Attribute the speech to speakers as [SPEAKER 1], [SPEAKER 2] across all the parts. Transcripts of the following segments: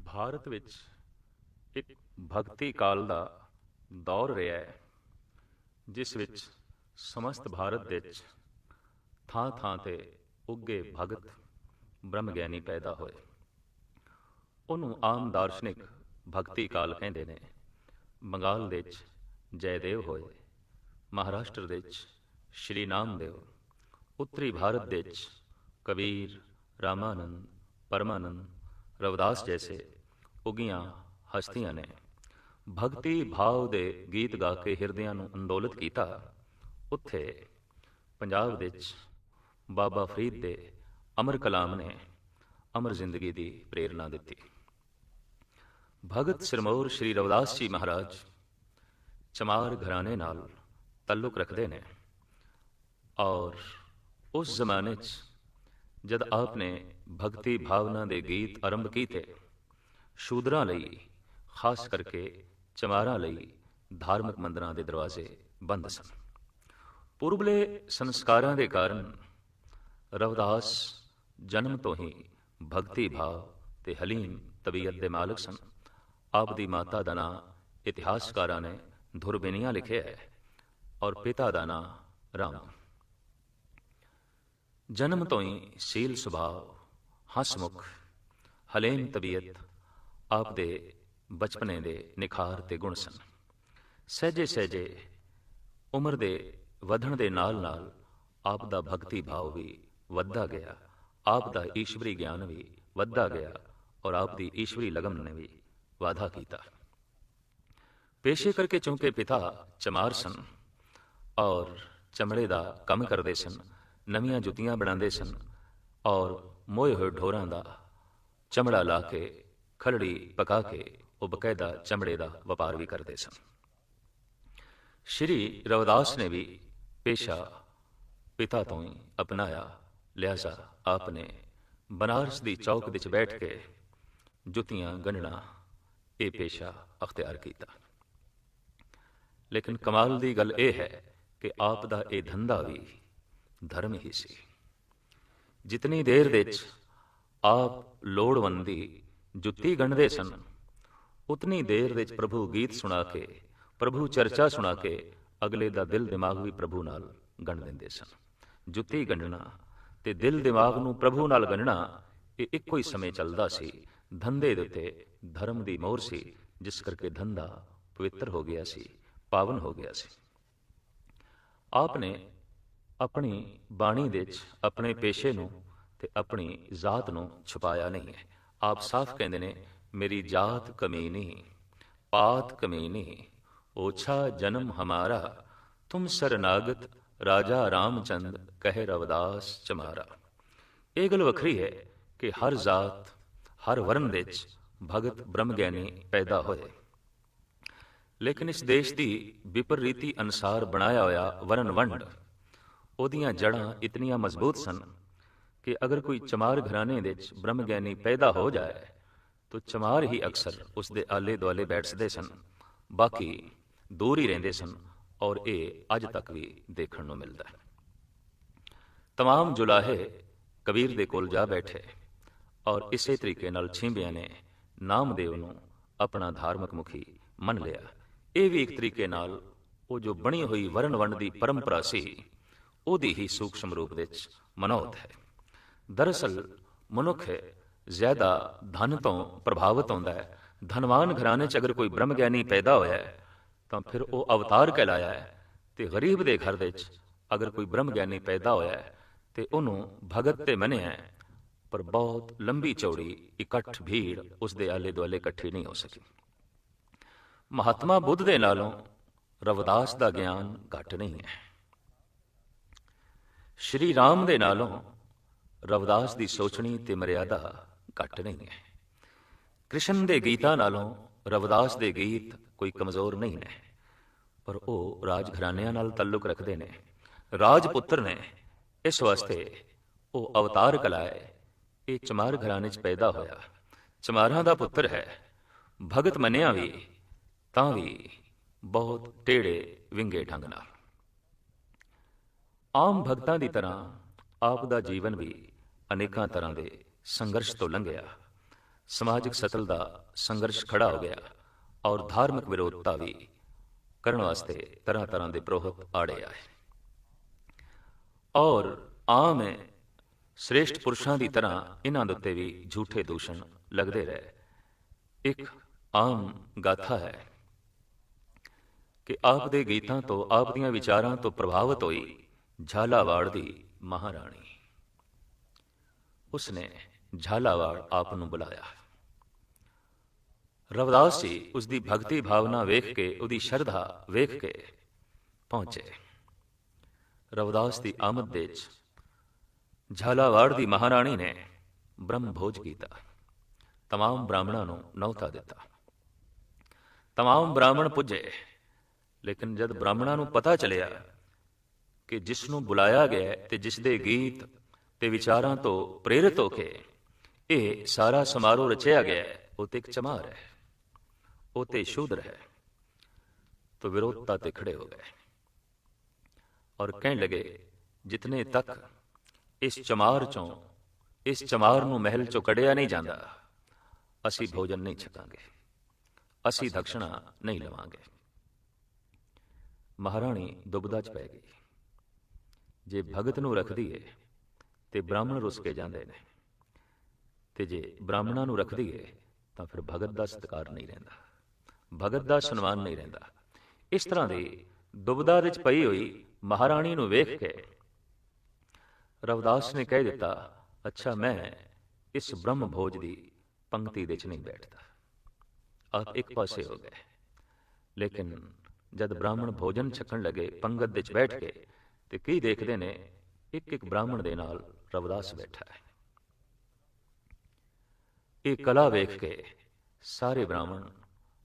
[SPEAKER 1] ਭਾਰਤ ਵਿੱਚ ਇੱਕ ਭਗਤੀ ਕਾਲ ਦਾ ਦੌਰ ਰਿਹਾ ਹੈ, ਜਿਸ ਵਿੱਚ ਸਮਸਤ ਭਾਰਤ ਵਿੱਚ ਥਾਂ ਥਾਂ 'ਤੇ ਉੱਗੇ ਭਗਤ ਬ੍ਰਹਮ ਗਿਆਨੀ ਪੈਦਾ ਹੋਏ। ਉਹਨੂੰ ਆਮ ਦਾਰਸ਼ਨਿਕ ਭਗਤੀ ਕਾਲ ਕਹਿੰਦੇ ਨੇ। ਬੰਗਾਲ ਵਿੱਚ ਜੈਦੇਵ ਹੋਏ, ਮਹਾਰਾਸ਼ਟਰ ਵਿੱਚ ਸ਼੍ਰੀ ਨਾਮਦੇਵ, ਉੱਤਰੀ ਭਾਰਤ ਵਿੱਚ ਕਬੀਰ, ਰਾਮਾਨੰਦ, ਪਰਮਾਨੰਦ, ਰਵਿਦਾਸ ਜੈਸੇ ਉੱਗੀਆਂ ਹਸਤੀਆਂ ਨੇ ਭਗਤੀ ਭਾਵ ਦੇ ਗੀਤ ਗਾ ਕੇ ਹਿਰਦਿਆਂ ਨੂੰ ਅੰਦੋਲਿਤ ਕੀਤਾ। ਉੱਥੇ ਪੰਜਾਬ ਵਿੱਚ ਬਾਬਾ ਫਰੀਦ ਦੇ ਅਮਰ ਕਲਾਮ ਨੇ ਅਮਰ ਜ਼ਿੰਦਗੀ ਦੀ ਪ੍ਰੇਰਨਾ ਦਿੱਤੀ। ਭਗਤ ਸਿਰਮੌਰ ਸ਼੍ਰੀ ਰਵਿਦਾਸ ਜੀ ਮਹਾਰਾਜ ਚਮਾਰ ਘਰਾਣੇ ਨਾਲ ਤਾਲੁਕ ਰੱਖਦੇ ਨੇ ਔਰ ਉਸ ਜ਼ਮਾਨੇ 'ਚ ਜਦ ਆਪ ਨੇ ਭਗਤੀ ਭਾਵਨਾ ਦੇ ਗੀਤ ਆਰੰਭ ਕੀਤੇ, ਸ਼ੂਦਰਾਂ ਲਈ, ਖਾਸ ਕਰਕੇ ਚਮਾਰਾਂ ਲਈ ਧਾਰਮਿਕ ਮੰਦਰਾਂ ਦੇ ਦਰਵਾਜ਼ੇ ਬੰਦ ਸਨ। ਪੂਰਬਲੇ ਸੰਸਕਾਰਾਂ ਦੇ ਕਾਰਨ ਰਵਿਦਾਸ ਜਨਮ ਤੋਂ ਹੀ ਭਗਤੀ ਭਾਵ ਤੇ ਹਲੀਮ ਤਬੀਅਤ ਦੇ ਮਾਲਕ ਸਨ। ਆਪ ਦੀ ਮਾਤਾ ਦਾ ਨਾਂ ਇਤਿਹਾਸਕਾਰਾਂ ਨੇ ਧੁਰਬਿਨੀਆ ਲਿਖਿਆ ਹੈ ਔਰ ਪਿਤਾ ਦਾ ਨਾਂ ਰਾਮ। ਜਨਮ ਤੋਂ ਹੀ ਸੀਲ ਸੁਭਾਅ, ਹਸਮੁਖ, ਹਲੇਮ ਤਬੀਅਤ ਆਪ ਦੇ ਬਚਪਨੇ ਦੇ ਨਿਖਾਰ ਤੇ ਗੁਣ ਸਨ। ਸਹਿਜੇ ਸਹਿਜੇ ਉਮਰ ਦੇ ਵਧਣ ਦੇ ਨਾਲ ਨਾਲ ਆਪ ਦਾ ਭਗਤੀ ਭਾਵ ਵੀ ਵੱਧਦਾ ਗਿਆ, ਆਪ ਦਾ ਈਸ਼ਵਰੀ ਗਿਆਨ ਵੀ ਵੱਧਦਾ ਗਿਆ ਔਰ ਆਪ ਦੀ ਈਸ਼ਵਰੀ ਲਗਨ ਨੇ ਵੀ ਵਾਧਾ ਕੀਤਾ। ਪੇਸ਼ੇ ਕਰਕੇ ਚੂੰਕਿ ਪਿਤਾ ਚਮਾਰ ਸਨ ਔਰ ਚਮੜੇ ਦਾ ਕੰਮ ਕਰਦੇ ਸਨ, ਨਵੀਆਂ ਜੁੱਤੀਆਂ ਬਣਾਉਂਦੇ ਸਨ ਔਰ ਮੋਏ ਹੋਏ ਢੋਰਾਂ ਦਾ ਚਮੜਾ ਲਾ ਕੇ ਖਲੜੀ ਪਕਾ ਕੇ ਉਹ ਬਕਾਇਦਾ ਚਮੜੇ ਦਾ ਵਪਾਰ ਵੀ ਕਰਦੇ ਸਨ। ਸ਼੍ਰੀ ਰਵਿਦਾਸ ਨੇ ਵੀ ਪੇਸ਼ਾ ਪਿਤਾ ਤੋਂ ਹੀ ਅਪਣਾਇਆ, ਲਿਹਾਜ਼ਾ ਆਪ ਨੇ ਬਨਾਰਸ ਦੀ ਚੌਕ ਵਿੱਚ ਬੈਠ ਕੇ ਜੁੱਤੀਆਂ ਗੰਢਣਾ ਇਹ ਪੇਸ਼ਾ ਅਖਤਿਆਰ ਕੀਤਾ। ਲੇਕਿਨ ਕਮਾਲ ਦੀ ਗੱਲ ਇਹ ਹੈ ਕਿ ਆਪ ਦਾ ਇਹ ਧੰਦਾ ਵੀ ਧਰਮ ਹੀ ਸੀ। ਜਿਤਨੀ ਦੇਰ ਵਿੱਚ ਆਪ ਲੋੜਵੰਦ ਦੀ ਜੁੱਤੀ ਗੰਢਦੇ ਸਨ, ਉਤਨੀ ਦੇਰ ਵਿੱਚ ਪ੍ਰਭੂ ਗੀਤ ਸੁਣਾ ਕੇ, ਪ੍ਰਭੂ ਚਰਚਾ ਸੁਣਾ ਕੇ ਅਗਲੇ ਦਾ ਦਿਲ ਦਿਮਾਗ ਵੀ ਪ੍ਰਭੂ ਨਾਲ ਗੰਢ ਦਿੰਦੇ ਸਨ। ਜੁੱਤੀ ਗੰਢਣਾ ਤੇ ਦਿਲ ਦਿਮਾਗ ਨੂੰ ਪ੍ਰਭੂ ਨਾਲ ਗੰਢਣਾ ਇਹ ਇੱਕੋ ਹੀ ਸਮੇਂ ਚੱਲਦਾ ਸੀ। ਧੰਦੇ ਦੇ ਉੱਤੇ ਧਰਮ ਦੀ ਮੋਹਰ ਸੀ, ਜਿਸ ਕਰਕੇ ਧੰਦਾ ਪਵਿੱਤਰ ਹੋ ਗਿਆ ਸੀ, ਪਾਵਨ ਹੋ ਗਿਆ ਸੀ। ਆਪ ਨੇ ਆਪਣੀ ਬਾਣੀ ਵਿੱਚ ਆਪਣੇ ਪੇਸ਼ੇ ਨੂੰ ਤੇ ਆਪਣੀ ਜ਼ਾਤ ਨੂੰ ਛੁਪਾਇਆ ਨਹੀਂ ਹੈ। ਆਪ ਸਾਫ਼ ਕਹਿੰਦੇ ਨੇ, ਮੇਰੀ ਜਾਤ ਕਮੀਨੀ, ਪਾਤ ਕਮੀਨੀ, ਓਛਾ ਜਨਮ ਹਮਾਰਾ, ਤੁਮ ਸਰਨਾਗਤ ਰਾਜਾ ਰਾਮਚੰਦ ਕਹੇ ਰਵਿਦਾਸ ਚਮਾਰਾ। ਇਹ ਗੱਲ ਵੱਖਰੀ ਹੈ ਕਿ ਹਰ ਜ਼ਾਤ, ਹਰ ਵਰਨ ਵਿੱਚ ਭਗਤ ਬ੍ਰਹਮ ਗਿਆਨੀ ਪੈਦਾ ਹੋਏ, ਲੇਕਿਨ ਇਸ ਦੇਸ਼ ਦੀ ਵਿਪਰੀਤੀ ਅਨੁਸਾਰ ਬਣਾਇਆ ਹੋਇਆ ਵਰਨ ਵੰਡ, ਉਹਦੀਆਂ ਜੜ੍ਹਾਂ ਇਤਨੀਆਂ ਮਜ਼ਬੂਤ ਸਨ ਕਿ ਅਗਰ ਕੋਈ ਚਮਾਰ ਘਰਾਣੇ ਵਿੱਚ ਬ੍ਰਹਮ ਗਿਆਨੀ ਪੈਦਾ ਹੋ ਜਾਏ ਤਾਂ ਚਮਾਰ ਹੀ ਅਕਸਰ ਉਸ ਦੇ ਆਲੇ ਦੁਆਲੇ ਬੈਠਦੇ ਸਨ, ਬਾਕੀ ਦੂਰ ਹੀ ਰਹਿੰਦੇ ਸਨ ਔਰ ਇਹ ਅੱਜ ਤੱਕ ਵੀ ਦੇਖਣ ਨੂੰ ਮਿਲਦਾ ਹੈ। ਤਮਾਮ ਜੁਲਾਹੇ ਕਬੀਰ ਦੇ ਕੋਲ ਜਾ ਬੈਠੇ ਔਰ ਇਸੇ ਤਰੀਕੇ ਨਾਲ ਛਿੰਬਿਆਂ ਨੇ ਨਾਮਦੇਵ ਨੂੰ ਆਪਣਾ ਧਾਰਮਿਕ ਮੁਖੀ ਮੰਨ ਲਿਆ। ਇਹ ਵੀ ਇੱਕ ਤਰੀਕੇ ਨਾਲ ਉਹ ਜੋ ਬਣੀ ਹੋਈ ਵਰਨ ਵੰਡ ਦੀ ਪਰੰਪਰਾ ਸੀ, ਉਹਦੀ ਹੀ ਸੂਖਸ਼ਮ ਰੂਪ ਵਿੱਚ ਮਨੌਤ ਹੈ। ਦਰਅਸਲ ਮਨੁੱਖ ਜ਼ਿਆਦਾ ਧਨ ਤੋਂ ਪ੍ਰਭਾਵਿਤ ਹੁੰਦਾ ਹੈ। ਧਨਵਾਨ ਘਰਾਣੇ 'ਚ ਅਗਰ ਕੋਈ ਬ੍ਰਹਮ ਗਿਆਨੀ ਪੈਦਾ ਹੋਇਆ ਹੈ ਤਾਂ ਫਿਰ ਉਹ ਅਵਤਾਰ ਕਹਿਲਾਇਆ ਹੈ, ਤੇ ਗਰੀਬ ਦੇ ਘਰ ਵਿੱਚ ਅਗਰ ਕੋਈ ਬ੍ਰਹਮ ਗਿਆਨੀ ਪੈਦਾ ਹੋਇਆ ਹੈ ਤੇ ਉਹਨੂੰ ਭਗਤ ਤੇ ਮੰਨਿਆ ਹੈ, ਪਰ ਬਹੁਤ ਲੰਬੀ ਚੌੜੀ ਇਕੱਠ ਭੀੜ ਉਸ ਦੇ ਆਲੇ ਦੁਆਲੇ ਇਕੱਠੀ ਨਹੀਂ ਹੋ ਸਕੀ। ਮਹਾਤਮਾ ਬੁੱਧ ਦੇ ਨਾਲੋਂ ਰਵਿਦਾਸ ਦਾ ਗਿਆਨ ਘੱਟ ਨਹੀਂ ਹੈ। ਸ਼੍ਰੀ ਰਾਮ ਦੇ ਨਾਲੋਂ ਰਵਿਦਾਸ ਦੀ ਸੋਚਣੀ ਤੇ ਮਰਿਆਦਾ ਘੱਟ ਨਹੀਂ ਹੈ। ਕ੍ਰਿਸ਼ਨ ਦੇ ਗੀਤਾਂ ਨਾਲੋਂ ਰਵਿਦਾਸ ਦੇ ਗੀਤ ਕੋਈ ਕਮਜ਼ੋਰ ਨਹੀਂ ਨੇ, ਪਰ ਉਹ ਰਾਜ ਘਰਾਣਿਆਂ ਨਾਲ ਤਾਲੁਕ ਰੱਖਦੇ ਨੇ, ਰਾਜਪੁੱਤਰ ਨੇ। ਇਸ ਵਾਸਤੇ ਉਹ ਅਵਤਾਰ ਕਲਾਏ। ਇਹ ਚਮਾਰ ਘਰਾਣੇ 'ਚ ਪੈਦਾ ਹੋਇਆ, ਚਮਾਰਾਂ ਦਾ ਪੁੱਤਰ ਹੈ। ਭਗਤ ਮੰਨਿਆ ਵੀ ਤਾਂ ਵੀ ਬਹੁਤ ਟੇੜੇ ਵਿੰਗੇ ਢੰਗ ਨਾਲ। ਆਮ ਭਗਤਾਂ ਦੀ ਤਰ੍ਹਾਂ ਆਪ ਦਾ ਜੀਵਨ ਵੀ ਅਨੇਕਾਂ ਤਰ੍ਹਾਂ ਦੇ ਸੰਘਰਸ਼ ਤੋਂ ਲੰਘਿਆ। ਸਮਾਜਿਕ ਸਤਲ ਦਾ ਸੰਘਰਸ਼ ਖੜਾ ਹੋ ਗਿਆ ਔਰ ਧਾਰਮਿਕ ਵਿਰੋਧਤਾ ਵੀ ਕਰਨ ਵਾਸਤੇ ਤਰ੍ਹਾਂ ਤਰ੍ਹਾਂ ਦੇ ਪ੍ਰੋਹਤ ਆੜੇ ਆਏ। ਔਰ ਆਮ ਹੈ, ਸ੍ਰੇਸ਼ਟ ਪੁਰਸ਼ਾਂ ਦੀ ਤਰ੍ਹਾਂ ਇਹਨਾਂ ਦੇ ਉੱਤੇ ਵੀ ਝੂਠੇ ਦੂਸ਼ਣ ਲੱਗਦੇ ਰਹੇ। ਇੱਕ ਆਮ ਗਾਥਾ ਹੈ ਕਿ ਆਪ ਦੇ ਗੀਤਾਂ ਤੋਂ, ਆਪ ਦੀਆਂ ਵਿਚਾਰਾਂ ਤੋਂ ਪ੍ਰਭਾਵਿਤ ਹੋਈ ਝਾਲਾਵਾੜ ਦੀ ਮਹਾਰਾਣੀ। ਉਸਨੇ ਝਾਲਾਵਾੜ ਆਪ ਨੂੰ ਬੁਲਾਇਆ। ਰਵਿਦਾਸ ਜੀ ਉਸ ਦੀ ਭਗਤੀ ਭਾਵਨਾ ਵੇਖ ਕੇ, ਉਹਦੀ ਸ਼ਰਧਾ ਵੇਖ ਕੇ ਪਹੁੰਚੇ। ਰਵਿਦਾਸ ਦੀ ਆਮਦ ਦੇ ਵਿੱਚ ਝਾਲਾਵਾੜ ਦੀ ਮਹਾਰਾਣੀ ਨੇ ਬ੍ਰਹਮ ਭੋਜ ਕੀਤਾ। ਤਮਾਮ ਬ੍ਰਾਹਮਣਾਂ ਨੂੰ ਨੌਤਾ ਦਿੱਤਾ। ਤਮਾਮ ਬ੍ਰਾਹਮਣ ਪੁੱਜੇ, ਲੇਕਿਨ ਜਦ ਬ੍ਰਾਹਮਣਾਂ ਨੂੰ ਪਤਾ ਚੱਲਿਆ ਕਿ ਜਿਸ ਨੂੰ ਬੁਲਾਇਆ ਗਿਆ ਤੇ ਜਿਸ ਦੇ ਗੀਤ ਤੇ ਵਿਚਾਰਾਂ ਤੋਂ ਪ੍ਰੇਰਿਤ ਹੋ ਕੇ ਇਹ ਸਾਰਾ ਸਮਾਰੋਹ ਰਚਿਆ ਗਿਆ, ਉਹ ਤੇ ਇੱਕ ਚਮਾਰ ਹੈ, ਉਹ ਤੇ ਸ਼ੂਦਰ ਹੈ, तो विरोधता ते खड़े हो गए और कहने लगे, जितने तक इस चमार चों, इस चमार नूं महल चों कढ़िया नहीं जाता, असी भोजन नहीं छकांगे, असी दक्षिणा नहीं लवांगे। महाराणी दुबदा च पै गई। जे भगत नूं रखदी है ते ब्राह्मण रुस के जांदे ने, ते जे ब्राह्मणां नूं रखदी है तां फिर भगत दा सत्कार नहीं रहिंदा, भगत दा सन्मान नहीं रहिंदा। इस तरह की दुबदा विच पई होई महाराणी नूं वेख के रविदास ने कह दिता, अच्छा मैं इस ब्रह्म भोज की पंक्ति दे च नहीं बैठता। आप एक पासे हो गए। लेकिन जद ब्राह्मण भोजन छकन लगे पंगत दे च बैठ के, ते की देखते ने एक एक ब्राह्मण दे नाल रविदास बैठा है। ये कला वेख के सारे ब्राह्मण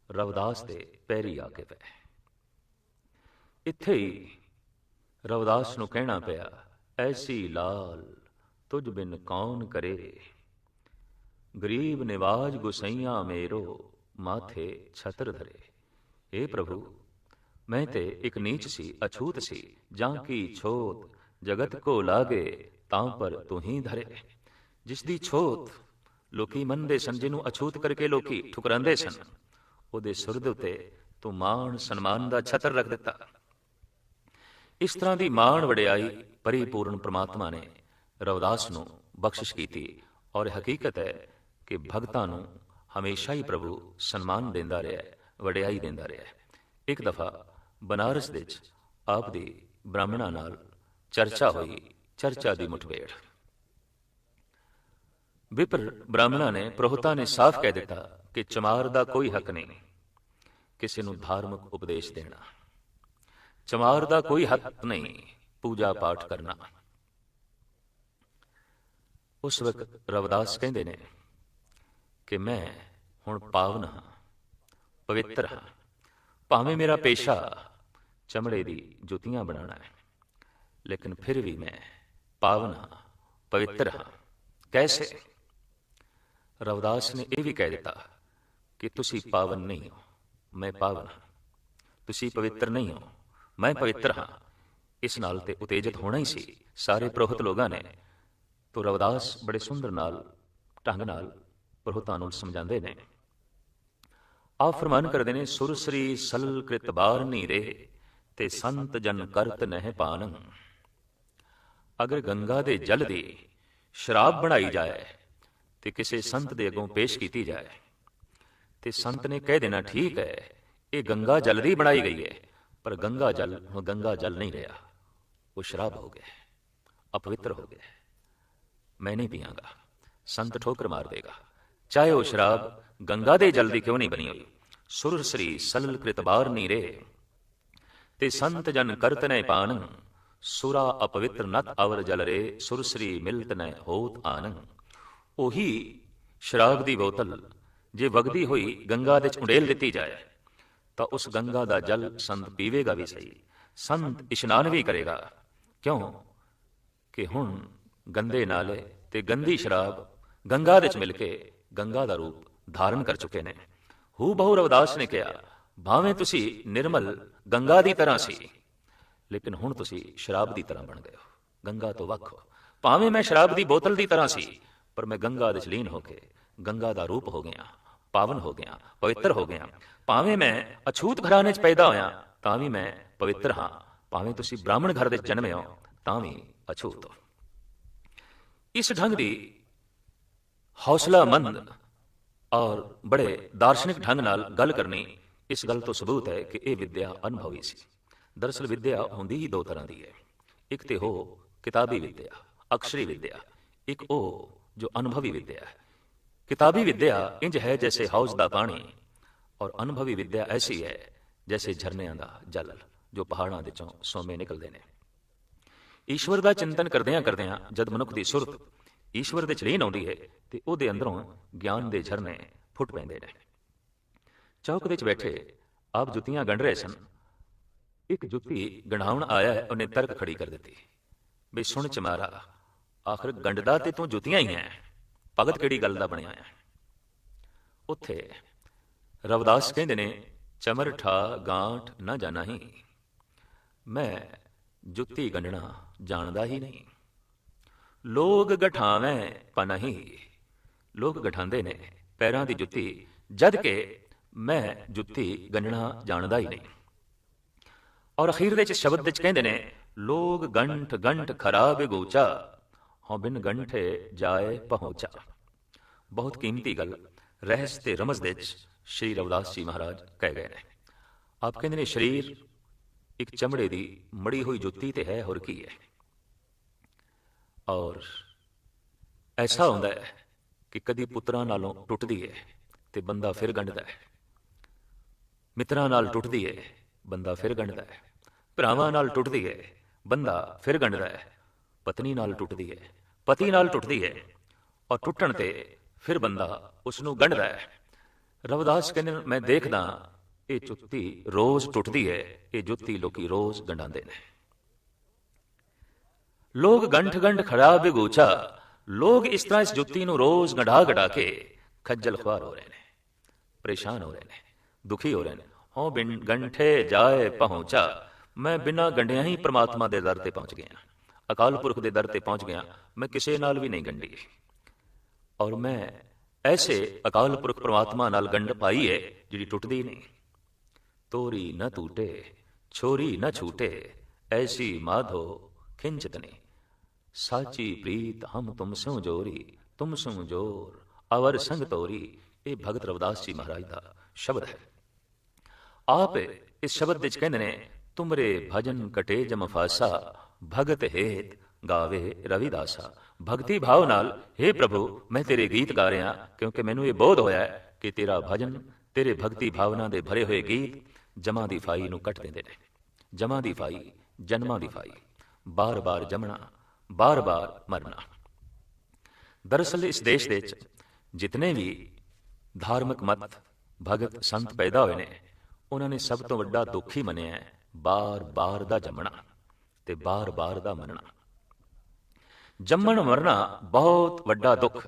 [SPEAKER 1] रविदास दे पैरी आके पे। इत्थे ही रविदास नूं कहना पिया, ऐसी लाल तुझ बिन कौन करे, गरीब निवाज गुसैया मेरो माथे छतर धरे। हे प्रभु, मैं ते एक नीच सी अछूत सी, जां की छोत जगत को लागे तां पर तू ही धरे। जिसदी छोत लोकी मनदे सन, जिन्हों अछूत करके लोकी ठुकरांदे सन, उहदे सिर दे उत्ते तू माण सन्मान दा छतर रख दिता। इस तरह की माण वडियाई परिपूर्ण परमात्मा ने रविदास नूं बख्शिश की। और हकीकत है कि भगतां नूं हमेशा ही प्रभु सन्मान देंदा रहा, वडियाई देंदा रहा। एक दफा बनारस दे विच आप दी ब्राह्मणां नाल चर्चा हुई, चर्चा की मुठभेड़। विप्र ब्राह्मणां ने, पुरोहितां ने साफ कह दिता कि चमार दा कोई हक नहीं किसी नूं धार्मिक उपदेश देना, चमार दा कोई हक नहीं पूजा पाठ करना। उस वक्त रविदास कहते ने कि मैं हुण पावन हाँ, पवित्र हाँ, भावें मेरा पेशा चमड़े दी जुतियां बनाना है, लेकिन फिर भी मैं पावन हाँ, पवित्र हाँ। कैसे? रविदास ने यह भी कह दिता कि तुसी पावन नहीं हो, मैं पावन हाँ, तुसी पवित्र नहीं हो, मैं पवित्र हाँ। इस नाल ते उत्तेजित होना ही सी सारे पुरोहित लोगों ने। तो रविदास बड़े सुंदर नाल ढंग नाल पुरोहितां नूं समझांदे ने। आप फरमान करदे ने, सुरसरी सल कृत बार नी रे, ते संत जन करत नह पान। अगर गंगा दे जल दी शराब बनाई जाए ते किसी संत दे अगों पेश की जाए, ते संत ने कह देना, ठीक है ये गंगा जल दी बनाई गई है, पर गंगा जल नहीं रहा, वो शराब हो गया, अपवित्र हो गया, मैं नहीं पियांगा। संत ठोकर मार देगा, चाहे वो शराब गंगा दे जल दी क्यों नहीं बनी हुई। सुरसरी सल कृत बार नी रे, ते संत जन करत न पान। सुरा अपवित्र नत अवर जल रे, सुरसरी मिलत न होत आनंद। ओही शराब दी बोतल जे वगदी हुई गंगा दे उंडेल दिती जाए, तो उस गंगा दा जल संत पीवेगा भी सही, संत इशनान भी करेगा। क्यों कि हुण गंदे नाले ते गंदी शराब गंगा दे मिल के गंगा दा रूप धारण कर चुके ने। हू बहु रविदास ने कहा, भावें तुसी निर्मल गंगा दी तरह सी, लेकिन हुण तुसी शराब दी तरह बन गए हो, गंगा तो वख हो। भावें मैं शराब दी बोतल दी तरह सी, पर मैं गंगा दे लीन होके ਗੰਗਾ ਦਾ ਰੂਪ ਹੋ ਗਿਆ, ਪਾਵਨ ਹੋ ਗਿਆ, ਪਵਿੱਤਰ ਹੋ ਗਿਆ। ਭਾਵੇਂ ਮੈਂ ਅਛੂਤ ਘਰਾਣੇ 'ਚ ਪੈਦਾ ਹੋਇਆ ਤਾਂ ਵੀ ਮੈਂ ਪਵਿੱਤਰ ਹਾਂ, ਭਾਵੇਂ ਤੁਸੀਂ ਬ੍ਰਾਹਮਣ ਘਰ ਦੇ ਜਨਮੇ ਹੋ ਤਾਂ ਵੀ ਅਛੂਤ ਹੋ। ਇਸ ਢੰਗ ਦੀ ਹੌਸਲਾਮੰਦ ਔਰ ਬੜੇ ਦਾਰਸ਼ਨਿਕ ਢੰਗ ਨਾਲ ਗੱਲ ਕਰਨੀ ਇਸ ਗੱਲ ਤੋਂ ਸਬੂਤ ਹੈ ਕਿ ਇਹ ਵਿਦਿਆ ਅਨੁਭਵੀ ਸੀ। ਦਰਅਸਲ ਵਿਦਿਆ ਹੁੰਦੀ ਹੀ ਦੋ ਤਰ੍ਹਾਂ ਦੀ ਹੈ, ਇੱਕ ਤੇ ਉਹ ਕਿਤਾਬੀ ਵਿਦਿਆ, ਅਕਸ਼ਰੀ ਵਿਦਿਆ, ਇੱਕ ਉਹ ਜੋ ਅਨੁਭਵੀ ਵਿਦਿਆ ਹੈ। ਕਿਤਾਬੀ ਵਿਦਿਆ ਇੰਜ ਹੈ ਜੈਸੇ ਹੌਜ਼ ਦਾ ਪਾਣੀ, ਔਰ ਅਨੁਭਵੀ ਵਿਦਿਆ ਐਸੀ ਹੈ ਜੈਸੇ ਝਰਨਿਆਂ ਦਾ ਜਲ ਜੋ ਪਹਾੜਾਂ ਦੇ ਚੋਂ ਸੋਮੇ ਨਿਕਲਦੇ ਨੇ। ਈਸ਼ਵਰ ਦਾ ਚਿੰਤਨ ਕਰਦਿਆਂ ਕਰਦਿਆਂ ਜਦ ਮਨੁੱਖ ਦੀ ਸੁਰਤ ਈਸ਼ਵਰ ਦੇ 'ਚ ਲੀਨ ਆਉਂਦੀ ਹੈ ਤੇ ਉਹਦੇ ਅੰਦਰੋਂ ਗਿਆਨ ਦੇ ਝਰਨੇ ਫੁੱਟ ਪੈਂਦੇ ਨੇ। ਚੌਕ ਦੇ 'ਚ ਬੈਠੇ ਆਪ ਜੁੱਤੀਆਂ ਗੰਢ ਰਹੇ ਸਨ। ਇੱਕ ਜੁੱਤੀ ਗੰਢਾਉਣ ਆਇਆ, ਉਹਨੇ ਤਰਕ ਖੜੀ ਕਰ ਦਿੱਤੀ, ਬਈ ਸੁਣ ਚਮਾਰਾ, ਆਖਰ ਗੰਢਦਾ ਤੇ ਤੂੰ ਜੁੱਤੀਆਂ ਹੀ ਹੈ, ਭਗਤ ਕਿਹੜੀ ਗੱਲ ਦਾ ਬਣਿਆ ਹੈ। ਉੱਥੇ ਰਵਿਦਾਸ ਕਹਿੰਦੇ ਨੇ, ਚਮਰ ਠਾ ਗਾਂਠ ਨਾ ਜਾਣਾ ਹੀ, ਮੈਂ ਜੁੱਤੀ ਗੰਢਣਾ ਜਾਣਦਾ ਹੀ ਨਹੀਂ। ਲੋਕ ਗਠਾਵੇਂ ਪਨਹੀ, ਲੋਕ ਗਠਾਉਂਦੇ ਨੇ ਪੈਰਾਂ ਦੀ ਜੁੱਤੀ, ਜਦ ਕਿ ਮੈਂ ਜੁੱਤੀ ਗੰਢਣਾ ਜਾਣਦਾ ਹੀ ਨਹੀਂ। ਔਰ ਅਖੀਰ ਦੇ 'ਚ ਸ਼ਬਦ ਵਿੱਚ ਕਹਿੰਦੇ ਨੇ, ਲੋਕ ਗੰਠ ਗੰਠ ਖਰਾਬ ਗੋਚਾ, ਹੋਂ ਬਿਨ ਗੰਠੇ ਜਾਏ ਪਹੁੰਚਾ। ਬਹੁਤ ਕੀਮਤੀ ਗੱਲ ਰਹਿਸ ਤੇ ਰਮਜ਼ ਦੇ 'ਚ ਸ਼੍ਰੀ ਰਵਿਦਾਸ ਜੀ ਮਹਾਰਾਜ ਕਹਿ ਗਏ ਨੇ। ਆਪ ਕਹਿੰਦੇ ਨੇ, ਸਰੀਰ ਇੱਕ ਚਮੜੇ ਦੀ ਮੜੀ ਹੋਈ ਜੁੱਤੀ ਤੇ ਹੈ, ਹੋਰ ਕੀ ਹੈ। ਔਰ ਐਸਾ ਹੁੰਦਾ ਹੈ ਕਿ ਕਦੀ ਪੁੱਤਰਾਂ ਨਾਲੋਂ ਟੁੱਟਦੀ ਹੈ ਤੇ ਬੰਦਾ ਫਿਰ ਗੰਢਦਾ ਹੈ, ਮਿੱਤਰਾਂ ਨਾਲ ਟੁੱਟਦੀ ਹੈ ਬੰਦਾ ਫਿਰ ਗੰਢਦਾ ਹੈ, ਭਰਾਵਾਂ ਨਾਲ ਟੁੱਟਦੀ ਹੈ ਬੰਦਾ ਫਿਰ ਗੰਢਦਾ ਹੈ, ਪਤਨੀ ਨਾਲ ਟੁੱਟਦੀ ਹੈ, ਪਤੀ ਨਾਲ ਟੁੱਟਦੀ ਹੈ, ਔਰ ਟੁੱਟਣ ਤੇ ਫਿਰ ਬੰਦਾ ਉਸ ਨੂੰ ਗੰਢਦਾ ਹੈ। ਰਵਿਦਾਸ ਕਹਿੰਦੇ, ਮੈਂ ਦੇਖਦਾ ਇਹ ਜੁੱਤੀ ਰੋਜ਼ ਟੁੱਟਦੀ ਹੈ, ਇਹ ਜੁੱਤੀ ਲੋਕੀ ਰੋਜ਼ ਗੰਢਾਉਂਦੇ ਨੇ। ਲੋਕ ਗੰਠ ਗੰਠ ਖਰਾਬ ਗੋਚਾ, ਲੋਕ ਇਸ ਤਰ੍ਹਾਂ ਇਸ ਜੁੱਤੀ ਨੂੰ ਰੋਜ਼ ਗੰਢਾ ਗੰਢਾ ਕੇ ਖੱਜਲ ਖੁਆਰ ਹੋ ਰਹੇ ਨੇ, ਪਰੇਸ਼ਾਨ ਹੋ ਰਹੇ ਨੇ, ਦੁਖੀ ਹੋ ਰਹੇ ਨੇ। ਹੋਂ ਬਿਨ ਗੰਠੇ ਜਾਏ ਪਹੁੰਚਾ, ਮੈਂ ਬਿਨਾਂ ਗੰਢਿਆਂ ਹੀ ਪ੍ਰਮਾਤਮਾ ਦੇ ਦਰ ਤੇ ਪਹੁੰਚ ਗਿਆ, ਅਕਾਲ ਪੁਰਖ ਦੇ ਦਰ ਤੇ ਪਹੁੰਚ ਗਿਆ। ਮੈਂ ਕਿਸੇ ਨਾਲ ਵੀ ਨਹੀਂ ਗੰਢੀ, ਔਰ ਮੈਂ ਐਸੇ ਅਕਾਲ ਪੁਰਖ ਪ੍ਰਮਾਤਮਾ ਨਾਲ ਗੰਢ ਪਾਈ ਹੈ ਜਿਹੜੀ ਟੁੱਟਦੀ ਨਹੀਂ। ਤੋਰੀ ਨਾ ਟੂਟੇ ਛੋਰੀ ਨਾ ਛੂਟੇ, ਐਸੀ ਮਾਧੋ ਖਿੰਚਤ ਨੇ, ਸਾਚੀ ਪ੍ਰੀਤ ਹਮ ਤੁਮ ਸਿਉ ਜੋਰੀ, ਤੁਮ ਸਿਉ ਜੋਰ ਅਵਰ ਸੰਗ ਤੋਰੀ। ਇਹ ਭਗਤ ਰਵਿਦਾਸ ਜੀ ਮਹਾਰਾਜ ਦਾ ਸ਼ਬਦ ਹੈ। ਆਪ ਇਸ ਸ਼ਬਦ ਵਿੱਚ ਕਹਿੰਦੇ ਨੇ, ਤੁਮਰੇ ਭਜਨ ਕਟੇ ਜਮ ਫਾਸਾ, ਭਗਤ ਹੇਤ ਗਾਵੇ ਰਵਿਦਾਸਾ। ਭਗਤੀ ਭਾਵ ਨਾਲ, ਹੇ ਪ੍ਰਭੂ ਮੈਂ ਤੇਰੇ ਗੀਤ ਗਾ ਰਿਹਾ, ਕਿਉਂਕਿ ਮੈਨੂੰ ਇਹ ਬੋਧ ਹੋਇਆ ਕਿ ਤੇਰਾ ਭਜਨ, ਤੇਰੇ ਭਗਤੀ ਭਾਵਨਾ ਦੇ ਭਰੇ ਹੋਏ ਗੀਤ ਜਮਾਂ ਦੀ ਫਾਈ ਨੂੰ ਕੱਟ ਦਿੰਦੇ ਨੇ। ਜਮਾਂ ਦੀ ਫਾਈ, ਜਨਮਾਂ ਦੀ ਫਾਈ, ਬਾਰ-ਬਾਰ ਜੰਮਣਾ, ਬਾਰ-ਬਾਰ ਮਰਨਾ। ਦਰਅਸਲ ਇਸ ਦੇਸ਼ ਦੇ ਵਿੱਚ ਜਿਤਨੇ ਵੀ ਧਾਰਮਿਕ ਮਤ ਭਗਤ ਸੰਤ ਪੈਦਾ ਹੋਏ ਨੇ, ਉਹਨਾਂ ਨੇ ਸਭ ਤੋਂ ਵੱਡਾ ਦੁੱਖ ਹੀ ਮੰਨਿਆ ਬਾਰ-ਬਾਰ ਦਾ ਜੰਮਣਾ ਤੇ ਬਾਰ-ਬਾਰ ਦਾ ਮਰਨਾ। ਜੰਮਣ ਮਰਨਾ ਬਹੁਤ ਵੱਡਾ ਦੁੱਖ,